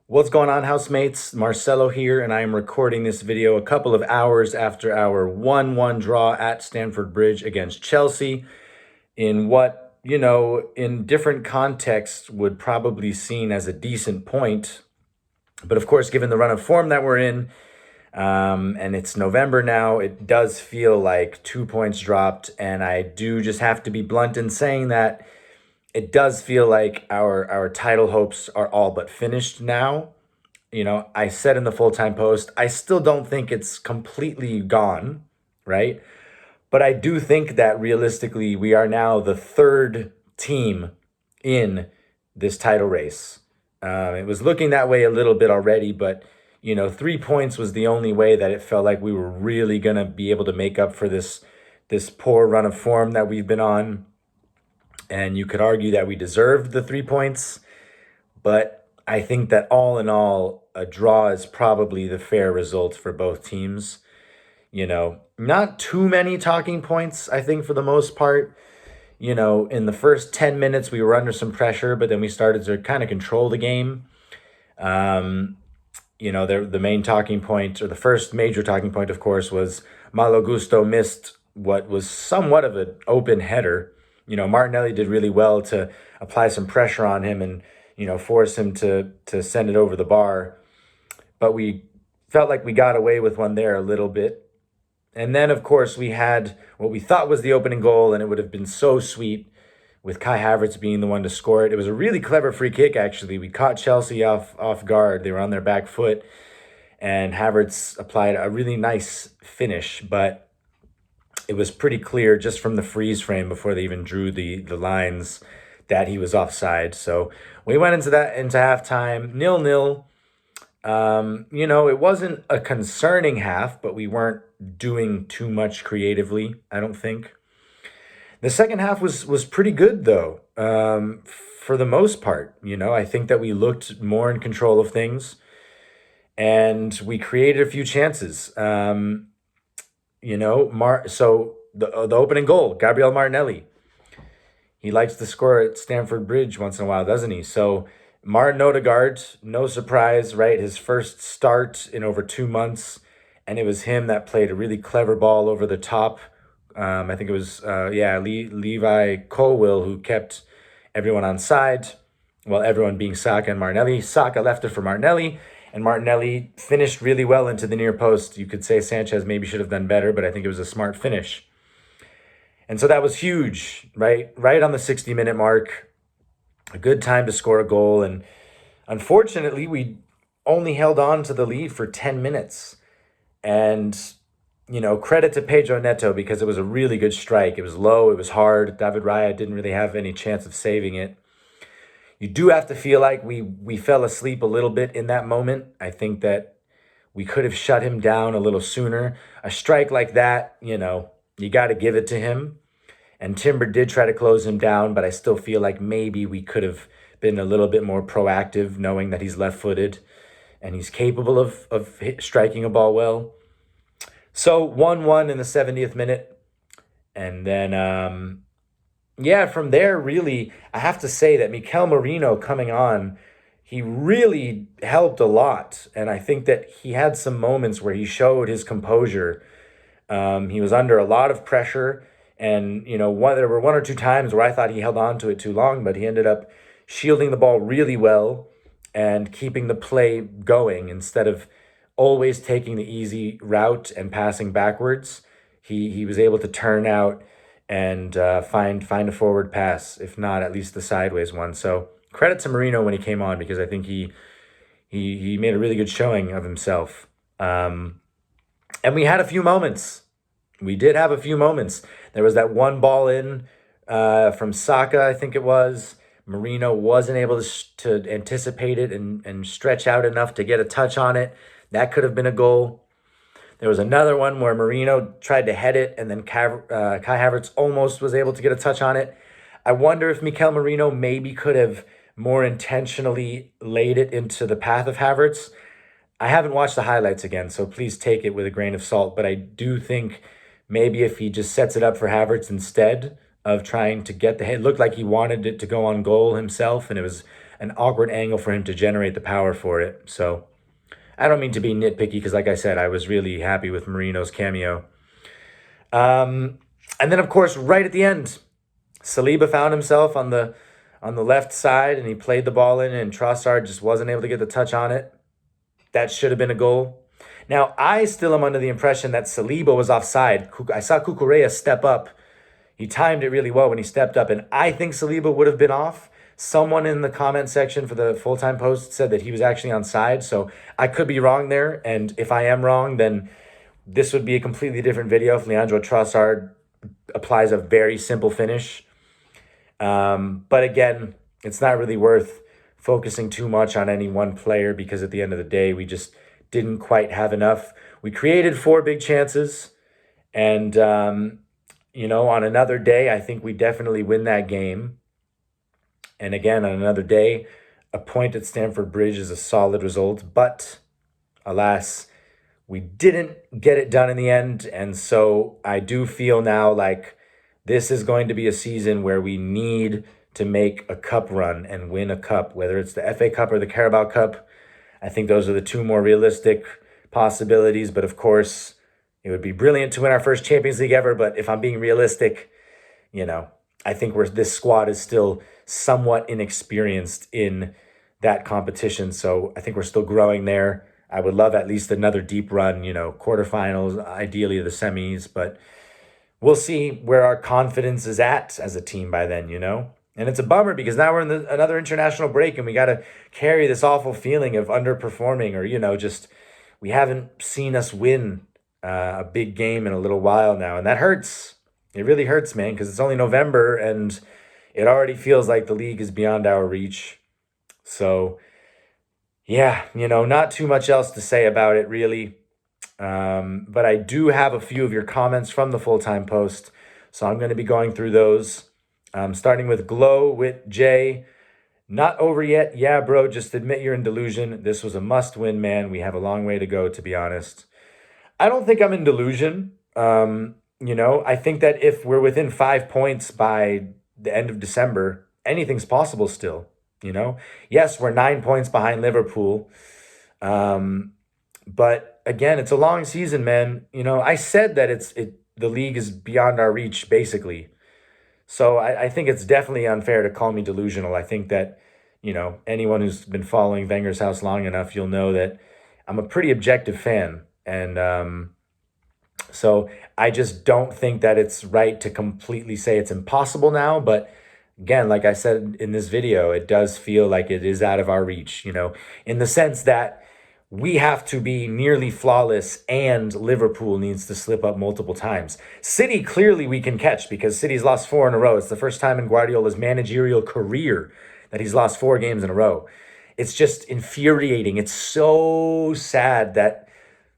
What's going on, housemates? Marcelo here, and I am recording this video a couple of hours after our 1-1 draw at Stamford Bridge against Chelsea in what, in different contexts would probably seen as a decent point. But of course, given the run of form that we're in, and it's November now, it does feel like 2 points dropped, and I do just have to be blunt in saying that it does feel like our title hopes are all but finished now. I said in the full-time post, I still don't think it's completely gone, right? But I do think that realistically, we are now the third team in this title race. It was looking that way a little bit already, but 3 points was the only way that it felt like we were really gonna be able to make up for this poor run of form that we've been on. And you could argue that we deserved the 3 points, but I think that all in all, a draw is probably the fair result for both teams. Not too many talking points, I think, for the most part. In the first 10 minutes, we were under some pressure, but then we started to kind of control the game. The main talking point, or the first major talking point, of course, was Malo Gusto missed what was somewhat of an open header. Martinelli did really well to apply some pressure on him and, force him to send it over the bar. But we felt like we got away with one there a little bit. And then, of course, we had what we thought was the opening goal, and it would have been so sweet with Kai Havertz being the one to score it. It was a really clever free kick, actually. We caught Chelsea off guard. They were on their back foot, and Havertz applied a really nice finish, but it was pretty clear just from the freeze frame before they even drew the lines that he was offside. So we went into halftime 0-0. It wasn't a concerning half, but we weren't doing too much creatively, I don't think. The second half was pretty good, though, for the most part. I think that we looked more in control of things, and we created a few chances. So the opening goal, Gabriel Martinelli. He likes to score at Stamford Bridge once in a while, doesn't he? So Martin Odegaard, no surprise, right? His first start in over 2 months, and it was him that played a really clever ball over the top. I think it was, Levi Colwill who kept everyone on side. Well, everyone being Saka and Martinelli. Saka left it for Martinelli, and Martinelli finished really well into the near post. You could say Sanchez maybe should have done better, but I think it was a smart finish. And so that was huge, right? Right on the 60-minute mark. A good time to score a goal. And unfortunately, we only held on to the lead for 10 minutes. And, credit to Pedro Neto because it was a really good strike. It was low, it was hard. David Raya didn't really have any chance of saving it. You do have to feel like we fell asleep a little bit in that moment. I think that we could have shut him down a little sooner. A strike like that, you got to give it to him. And Timber did try to close him down, but I still feel like maybe we could have been a little bit more proactive, knowing that he's left-footed and he's capable of striking a ball well. So 1-1 in the 70th minute. And then, from there, really, I have to say that Mikel Merino coming on, he really helped a lot. And I think that he had some moments where he showed his composure. He was under a lot of pressure. And, there were one or two times where I thought he held on to it too long, but he ended up shielding the ball really well and keeping the play going instead of always taking the easy route and passing backwards. He was able to turn out and find a forward pass, if not at least the sideways one. So credit to Marino when he came on because I think he made a really good showing of himself. And we had a few moments. We did have a few moments. There was that one ball in from Saka, I think it was. Marino wasn't able to anticipate it and stretch out enough to get a touch on it. That could have been a goal. There was another one where Marino tried to head it, and then Kai Havertz almost was able to get a touch on it. I wonder if Mikel Merino maybe could have more intentionally laid it into the path of Havertz. I haven't watched the highlights again, so please take it with a grain of salt. But I do think maybe if he just sets it up for Havertz instead of trying to get the hit, it looked like he wanted it to go on goal himself, and it was an awkward angle for him to generate the power for it. So I don't mean to be nitpicky because, like I said, I was really happy with Marino's cameo. And then, of course, right at the end, Saliba found himself on the left side, and he played the ball in, and Trossard just wasn't able to get the touch on it. That should have been a goal. Now, I still am under the impression that Saliba was offside. I saw Cucurella step up. He timed it really well when he stepped up, and I think Saliba would have been off. Someone in the comment section for the full-time post said that he was actually onside, so I could be wrong there, and if I am wrong, then this would be a completely different video if Leandro Trossard applies a very simple finish. But again, it's not really worth focusing too much on any one player because at the end of the day, we just didn't quite have enough. We created 4 big chances, and you know, on another day, I think we definitely win that game. And again, on another day, a point at Stamford Bridge is a solid result, but alas, we didn't get it done in the end. And so I do feel now like this is going to be a season where we need to make a cup run and win a cup, whether it's the FA Cup or the Carabao Cup. I think those are the 2 more realistic possibilities. But of course, it would be brilliant to win our first Champions League ever. But if I'm being realistic, you know, I think this squad is still somewhat inexperienced in that competition. So I think we're still growing there. I would love at least another deep run, you know, quarterfinals, ideally the semis, but we'll see where our confidence is at as a team by then, you know? And it's a bummer because now we're in another international break and we got to carry this awful feeling of underperforming, or, you know, just we haven't seen us win a big game in a little while now. And that hurts. It really hurts, man, because it's only November and it already feels like the league is beyond our reach. So, yeah, you know, not too much else to say about it, really. But I do have a few of your comments from the full-time post, so I'm going to be going through those. Starting with Glow with Jay. Not over yet. Yeah, bro, just admit you're in delusion. This was a must-win, man. We have a long way to go, to be honest. I don't think I'm in delusion. You know, I think that if we're within 5 points by the end of December, anything's possible still, you know? Yes, we're 9 points behind Liverpool. But again, it's a long season, man. You know, I said that the league is beyond our reach, basically. So I think it's definitely unfair to call me delusional. I think that, you know, anyone who's been following Wenger's house long enough, you'll know that I'm a pretty objective fan. And so I just don't think that it's right to completely say it's impossible now. But again, like I said in this video, it does feel like it is out of our reach, you know, in the sense that we have to be nearly flawless and Liverpool needs to slip up multiple times. City, clearly we can catch because City's lost 4 in a row. It's the first time in Guardiola's managerial career that he's lost 4 games in a row. It's just infuriating. It's so sad that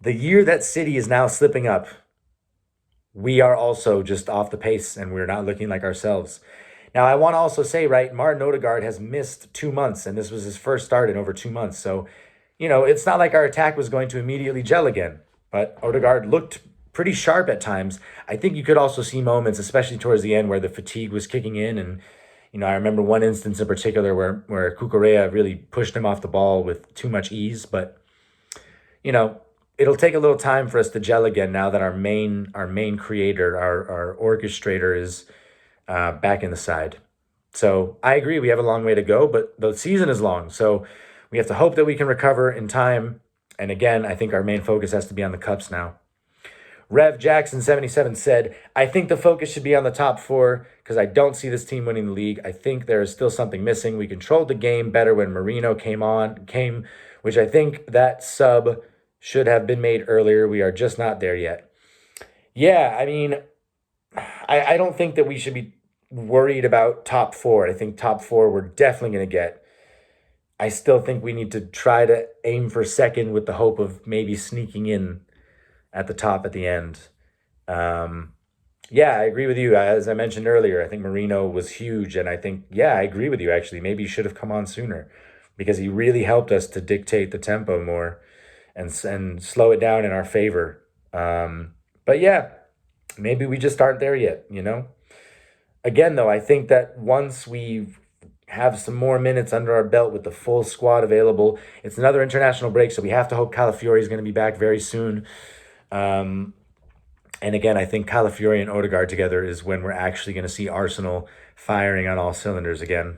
the year that City is now slipping up, we are also just off the pace and we're not looking like ourselves. Now, I want to also say, right, Martin Odegaard has missed 2 months, and this was his first start in over 2 months. So, you know, it's not like our attack was going to immediately gel again, but Odegaard looked pretty sharp at times. I think you could also see moments, especially towards the end, where the fatigue was kicking in. And, you know, I remember one instance in particular where Cucurella really pushed him off the ball with too much ease. But, you know, it'll take a little time for us to gel again now that our main creator, our orchestrator is back in the side. So I agree, we have a long way to go, but the season is long. So we have to hope that we can recover in time. And again, I think our main focus has to be on the cups now. Rev Jackson 77 said, I think the focus should be on the top 4 because I don't see this team winning the league. I think there is still something missing. We controlled the game better when Marino came, which I think that sub should have been made earlier. We are just not there yet. Yeah, I mean, I don't think that we should be worried about top 4. I think top 4 we're definitely going to get. I still think we need to try to aim for second with the hope of maybe sneaking in at the top at the end. Yeah, I agree with you. As I mentioned earlier, I think Marino was huge. And I think, yeah, I agree with you, actually. Maybe he should have come on sooner because he really helped us to dictate the tempo more and slow it down in our favor. But yeah, maybe we just aren't there yet, you know? Again, though, I think that once we have some more minutes under our belt with the full squad available. It's another international break, so we have to hope Calafiori is going to be back very soon. Um, and again, I think Calafiori and Odegaard together is when we're actually going to see Arsenal firing on all cylinders again.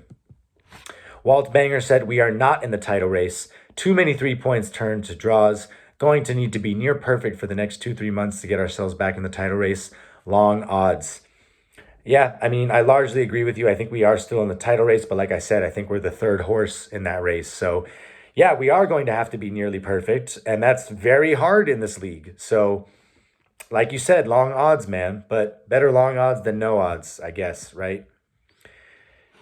Walt Banger said, "We are not in the title race. Too many 3 points turned to draws. Going to need to be near perfect for the next 2-3 months to get ourselves back in the title race. Long odds." Yeah, I mean, I largely agree with you. I think we are still in the title race, but like I said, I think we're the third horse in that race. So, yeah, we are going to have to be nearly perfect, and that's very hard in this league. So, like you said, long odds, man, but better long odds than no odds, I guess, right?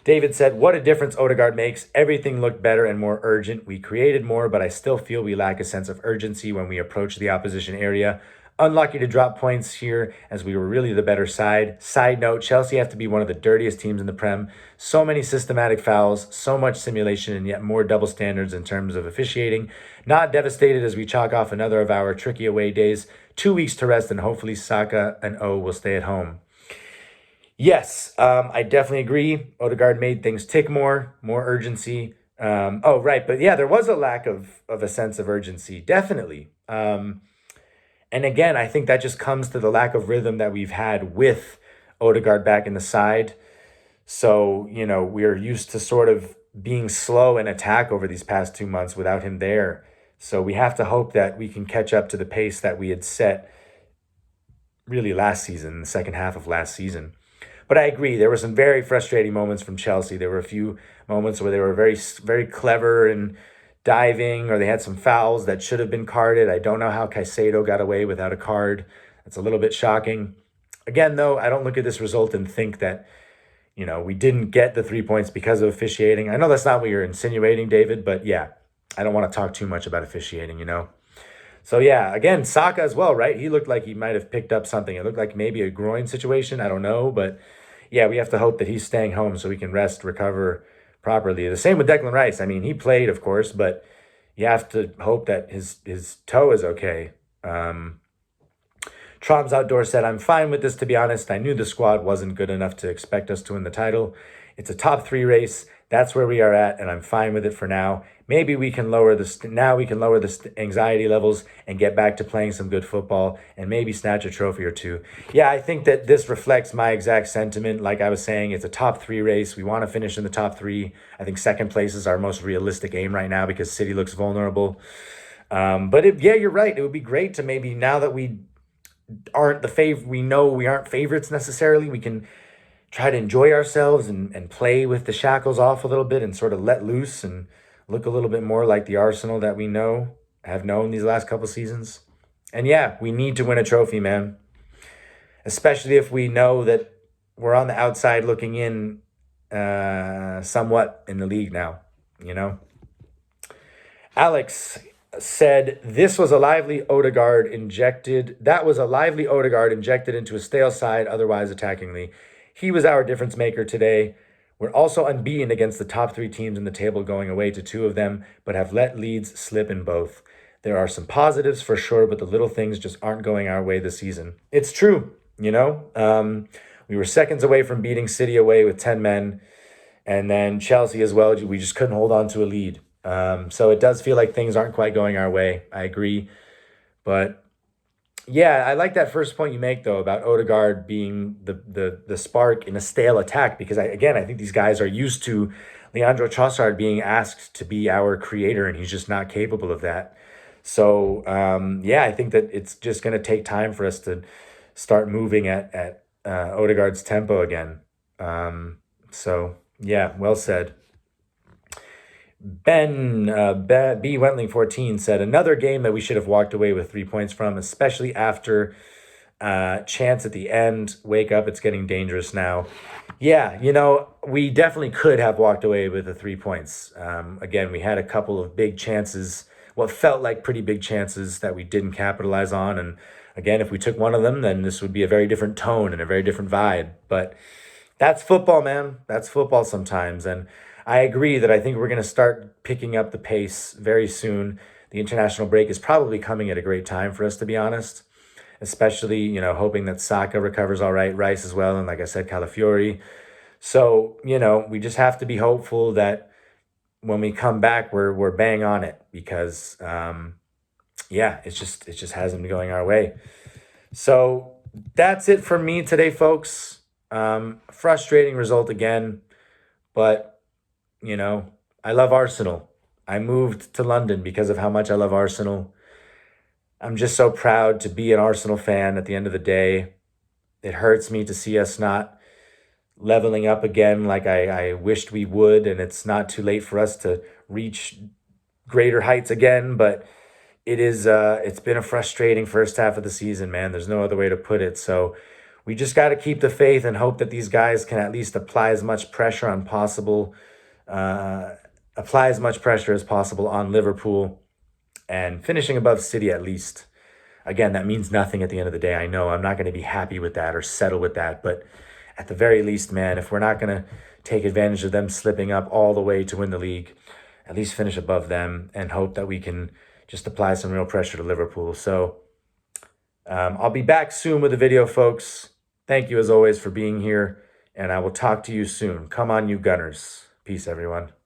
David said, "What a difference Odegaard makes. Everything looked better and more urgent. We created more, but I still feel we lack a sense of urgency when we approach the opposition area. Unlucky to drop points here as we were really the better side. Side note, Chelsea have to be one of the dirtiest teams in the Prem. So many systematic fouls, so much simulation, and yet more double standards in terms of officiating. Not devastated as we chalk off another of our tricky away days. 2 weeks to rest, and hopefully Saka and O will stay at home." Yes, I definitely agree. Odegaard made things tick more urgency. Oh, right, but yeah, there was a lack of a sense of urgency, definitely. And again, I think that just comes to the lack of rhythm that we've had with Odegaard back in the side. So, we're used to sort of being slow in attack over these past 2 months without him there. So we have to hope that we can catch up to the pace that we had set really last season, the second half of last season. But I agree, there were some very frustrating moments from Chelsea. There were a few moments where they were very, very clever and diving, or they had some fouls that should have been carded. I don't know how Caicedo got away without a card. That's a little bit shocking. Again, though, I don't look at this result and think that, we didn't get the 3 points because of officiating. I know that's not what you're insinuating, David, but yeah, I don't want to talk too much about officiating. So yeah, again, Saka as well, right? He looked like he might have picked up something. It looked like maybe a groin situation. I don't know, but yeah, we have to hope that he's staying home so he can rest, recover properly. The same with Declan Rice. I mean, he played, of course, but you have to hope that his toe is okay. Trom's Outdoor said, "I'm fine with this, to be honest. I knew the squad wasn't good enough to expect us to win the title. It's a top three race. That's where we are at, and I'm fine with it for now. Maybe we can lower the anxiety levels and get back to playing some good football and maybe snatch a trophy or two." Yeah, I think that this reflects my exact sentiment. Like I was saying, it's a top three race. We want to finish in the top three. I think second place is our most realistic aim right now because City looks vulnerable. Yeah, you're right. It would be great to maybe, now that we know we aren't favorites necessarily, we can try to enjoy ourselves and play with the shackles off a little bit and sort of let loose and look a little bit more like the Arsenal that we have known these last couple seasons. And yeah, we need to win a trophy, man. Especially if we know that we're on the outside looking in somewhat in the league now, Alex said, That was a lively Odegaard injected into a stale side, otherwise attackingly. He was our difference maker today. We're also unbeaten against the top three teams in the table, going away to two of them, but have let leads slip in both. There are some positives for sure, but the little things just aren't going our way this season. It's true, we were seconds away from beating City away with 10 men, and then Chelsea as well. We just couldn't hold on to a lead. So it does feel like things aren't quite going our way. I agree. But yeah, I like that first point you make, though, about Odegaard being the spark in a stale attack, because I think these guys are used to Leandro Trossard being asked to be our creator, and he's just not capable of that. So, I think that it's just going to take time for us to start moving at Odegaard's tempo again. Well said. B. Wentling 14 said, "Another game that we should have walked away with 3 points from, especially after chance at the end. Wake up, it's getting dangerous now." Yeah, we definitely could have walked away with the 3 points. Again, we had a couple of big chances, what felt like pretty big chances that we didn't capitalize on. And again, if we took one of them, then this would be a very different tone and a very different vibe. But that's football, man. That's football sometimes. And I agree that I think we're going to start picking up the pace very soon. The international break is probably coming at a great time for us, to be honest. Especially, hoping that Saka recovers all right, Rice as well, and like I said, Calafiori. So, we just have to be hopeful that when we come back, we're bang on it because, yeah, it just hasn't been going our way. So that's it for me today, folks. Frustrating result again, but you know, I love Arsenal. I moved to London because of how much I love Arsenal. I'm just so proud to be an Arsenal fan at the end of the day. It hurts me to see us not leveling up again like I wished we would, and it's not too late for us to reach greater heights again, but it's been a frustrating first half of the season, man. There's no other way to put it. So we just got to keep the faith and hope that these guys can at least apply as much pressure as possible on Liverpool and finishing above City at least. Again, that means nothing at the end of the day. I know I'm not going to be happy with that or settle with that, but at the very least, man, if we're not going to take advantage of them slipping up all the way to win the league, at least finish above them and hope that we can just apply some real pressure to Liverpool. So I'll be back soon with a video, folks. Thank you as always for being here, and I will talk to you soon. Come on, you Gunners. Peace, everyone.